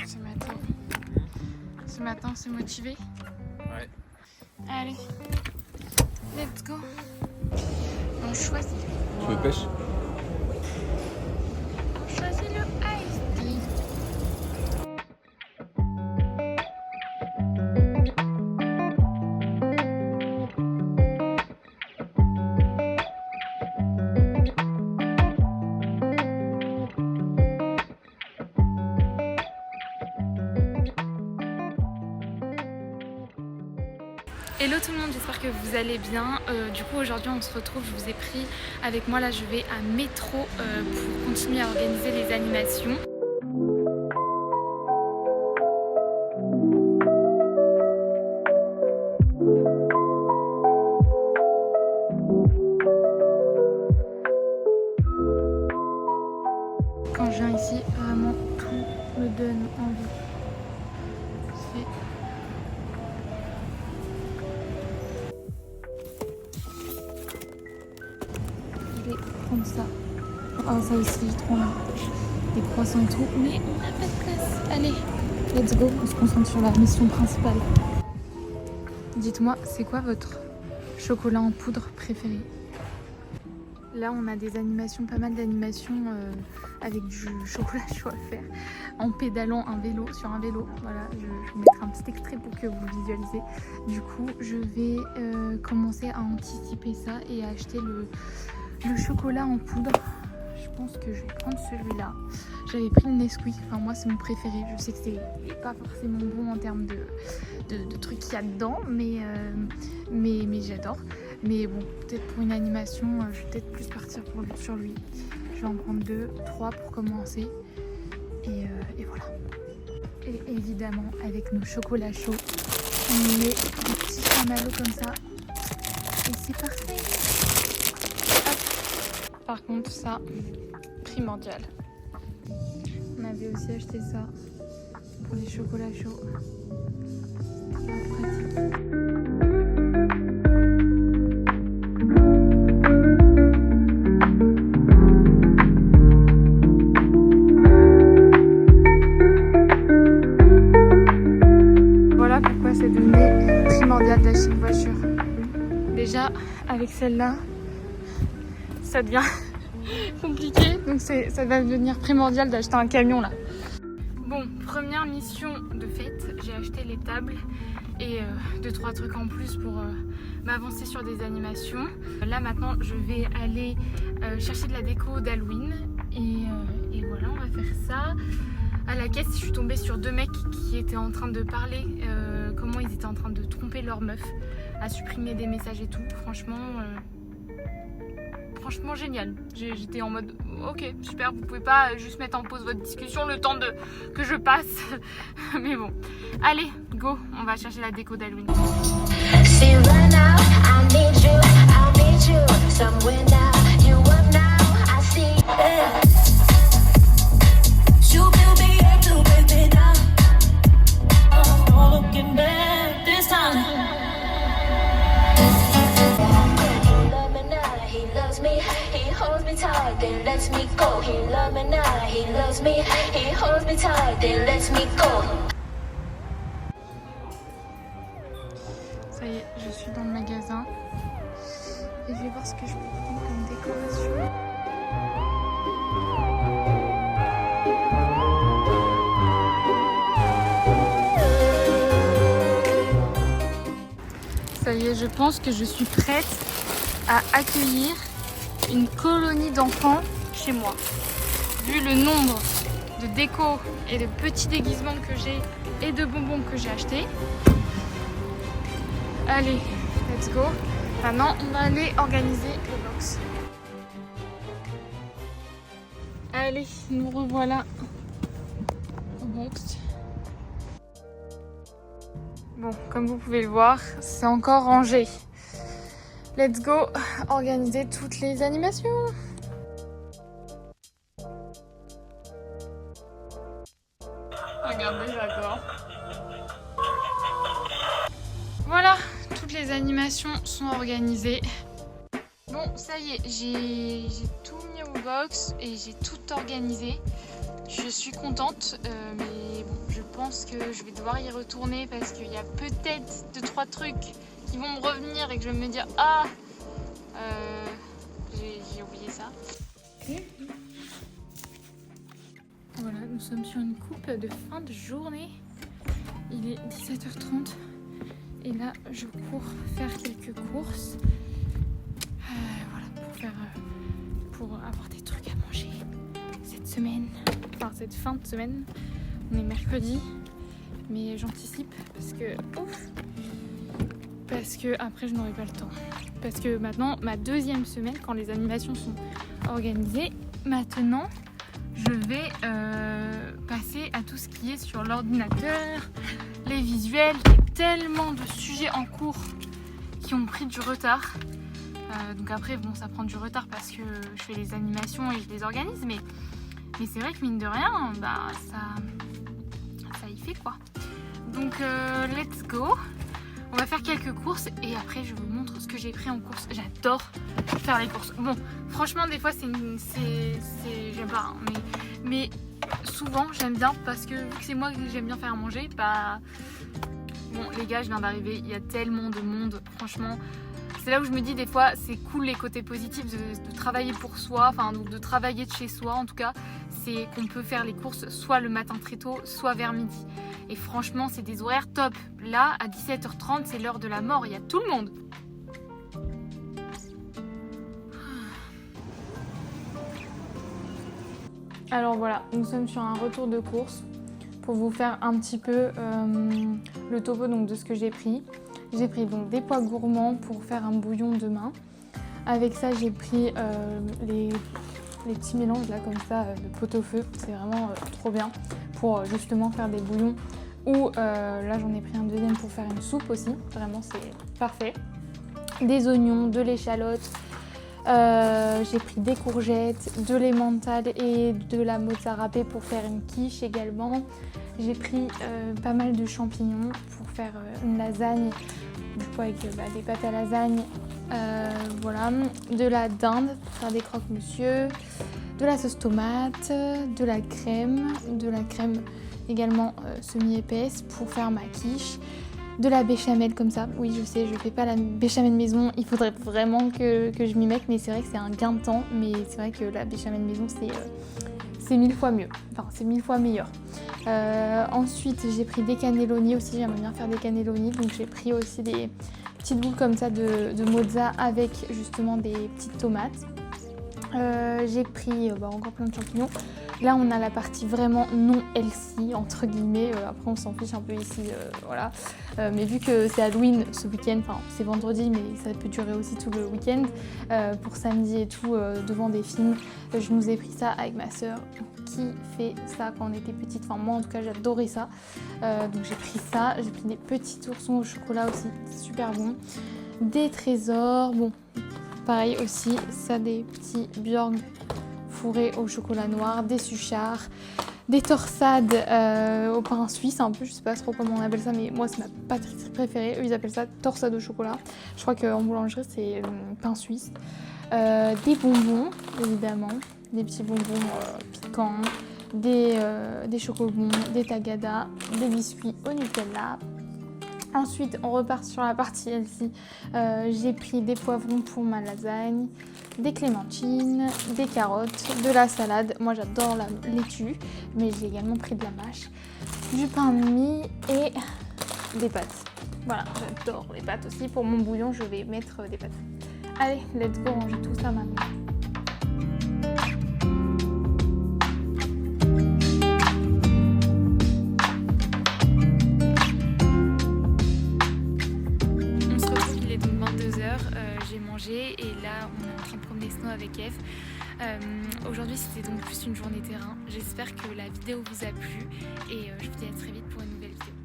Ce matin, c'est motivé. Ouais. Allez, let's go. On choisit. Tu veux pêche? On choisit le ice tea. Hello tout le monde, j'espère que vous allez bien. Du coup aujourd'hui on se retrouve, je vous ai pris avec moi là, je vais à Métro pour continuer à organiser les animations. Quand je viens ici, vraiment tout me donne envie. Je vais prendre ça. Oh ça aussi, trop bien. Des croissants et tout, mais on n'a pas de place. Allez, let's go, on se concentre sur la mission principale. Dites-moi, c'est quoi votre chocolat en poudre préféré? Là, on a des animations, pas mal d'animations avec du chocolat chaud à faire en pédalant un vélo sur un vélo. Voilà, je vous mettrai un petit extrait pour que vous visualisez. Du coup, je vais commencer à anticiper ça et à acheter le chocolat en poudre. Je pense que je vais prendre celui-là. J'avais pris le Nesquik, enfin moi c'est mon préféré. Je sais que c'est pas forcément bon en termes de trucs qu'il y a dedans, mais j'adore. Mais bon, peut-être pour une animation, je vais peut-être plus partir sur lui. Je vais en prendre 2, 3 pour commencer. Et voilà. Et évidemment, avec nos chocolats chauds, on met des petits chamallows comme ça. Et c'est parfait. Hop. Par contre, ça, primordial. On avait aussi acheté ça pour les chocolats chauds. C'est pratique. C'est devenu primordial d'acheter une voiture. Déjà avec celle-là ça devient compliqué, donc ça va devenir primordial d'acheter un camion là. Bon, première mission de fête, j'ai acheté les tables et 2-3 trucs en plus pour m'avancer sur des animations. Là maintenant je vais aller chercher de la déco d'Halloween et voilà, on va faire ça. À la caisse, je suis tombée sur 2 mecs qui étaient en train de parler comment ils étaient en train de tromper leur meuf, à supprimer des messages et tout. Franchement génial. J'étais en mode ok, super, vous pouvez pas juste mettre en pause votre discussion le temps que je passe. Mais bon, allez, go, on va chercher la déco d'Halloween. Then lets me go. He loves me now. He loves me. He holds me tight. Then lets me go. Ça y est, je suis dans le magasin et je vais voir ce que je peux prendre comme décoration. Ça y est, je pense que je suis prête à accueillir une colonie d'enfants chez moi. Vu le nombre de décos et de petits déguisements que j'ai et de bonbons que j'ai achetés. Allez, let's go. Maintenant, on va aller organiser le box. Allez, nous revoilà au box. Bon, comme vous pouvez le voir, c'est encore rangé. Let's go organiser toutes les animations. Regardez, j'adore. Voilà, toutes les animations sont organisées. Bon, ça y est, j'ai tout mis au box et j'ai tout organisé. Je suis contente, mais bon, je pense que je vais devoir y retourner parce qu'il y a peut-être 2-3 trucs qui vont me revenir et que je vais me dire ah j'ai oublié ça. Voilà, nous sommes sur une coupe de fin de journée. Il est 17h30 et là je cours faire quelques courses. Voilà, pour avoir des trucs à manger cette semaine, enfin cette fin de semaine. On est mercredi, mais j'anticipe parce que après je n'aurai pas le temps. Parce que maintenant, ma deuxième semaine, quand les animations sont organisées, maintenant je vais passer à tout ce qui est sur l'ordinateur, les visuels. Il y a tellement de sujets en cours qui ont pris du retard. Donc après, bon, ça prend du retard parce que je fais les animations et je les organise, mais c'est vrai que mine de rien, bah, ça y fait quoi. Donc let's go. On va faire quelques courses et après je vous montre ce que j'ai pris en course. J'adore faire les courses. Bon, franchement des fois j'aime pas, hein, mais souvent j'aime bien parce que vu que c'est moi que j'aime bien faire manger, bah bon les gars, je viens d'arriver, il y a tellement de monde, franchement. C'est là où je me dis des fois c'est cool les côtés positifs de travailler pour soi, enfin de travailler de chez soi en tout cas, c'est qu'on peut faire les courses soit le matin très tôt, soit vers midi. Et franchement c'est des horaires top. Là à 17h30 c'est l'heure de la mort, il y a tout le monde. Alors voilà, nous sommes sur un retour de course pour vous faire un petit peu le topo donc, de ce que j'ai pris. J'ai pris donc des pois gourmands pour faire un bouillon demain. Avec ça, j'ai pris les petits mélanges là comme ça de pot-au-feu. C'est vraiment trop bien pour justement faire des bouillons. Ou là, j'en ai pris un deuxième pour faire une soupe aussi. Vraiment, c'est parfait. Des oignons, de l'échalote. J'ai pris des courgettes, de l'emmental et de la mozzarella râpée pour faire une quiche également. J'ai pris pas mal de champignons pour faire une lasagne, du coup avec des pâtes à lasagne, voilà, de la dinde pour faire des croque-monsieur, de la sauce tomate, de la crème également semi-épaisse pour faire ma quiche, de la béchamel comme ça. Oui, je sais, je fais pas la béchamel maison, il faudrait vraiment que je m'y mette, mais c'est vrai que c'est un gain de temps, mais c'est vrai que la béchamel maison c'est 1000 fois mieux, enfin c'est 1000 fois meilleur. Ensuite j'ai pris des cannelloni aussi, j'aimerais bien faire des cannelloni, donc j'ai pris aussi des petites boules comme ça de mozza avec justement des petites tomates. J'ai pris encore plein de champignons. Là on a la partie vraiment non healthy entre guillemets, après on s'en fiche un peu ici, voilà. Mais vu que c'est Halloween ce week-end, enfin c'est vendredi mais ça peut durer aussi tout le week-end, pour samedi et tout, devant des films, je nous ai pris ça avec ma soeur qui fait ça quand on était petite, enfin moi en tout cas j'adorais ça, donc j'ai pris ça, j'ai pris des petits oursons au chocolat aussi, c'est super bon, des trésors, bon pareil aussi, ça des petits Björn fourrés au chocolat noir, des suchards, des torsades au pain suisse un peu, je sais pas trop comment on appelle ça, mais moi c'est ma pâtisserie préférée, eux ils appellent ça torsade au chocolat, je crois qu'en boulangerie c'est pain suisse, des bonbons évidemment, des petits bonbons piquants, des chocobons, des tagada, des biscuits au Nutella. Ensuite, on repart sur la partie healthy. J'ai pris des poivrons pour ma lasagne, des clémentines, des carottes, de la salade. Moi, j'adore la laitue, mais j'ai également pris de la mâche, du pain de mie et des pâtes. Voilà, j'adore les pâtes aussi. Pour mon bouillon, je vais mettre des pâtes. Allez, let's go ranger tout ça maintenant. Et là on est en train de promener Snow avec Eve. Aujourd'hui c'était donc plus une journée terrain. J'espère que la vidéo vous a plu et je vous dis à très vite pour une nouvelle vidéo.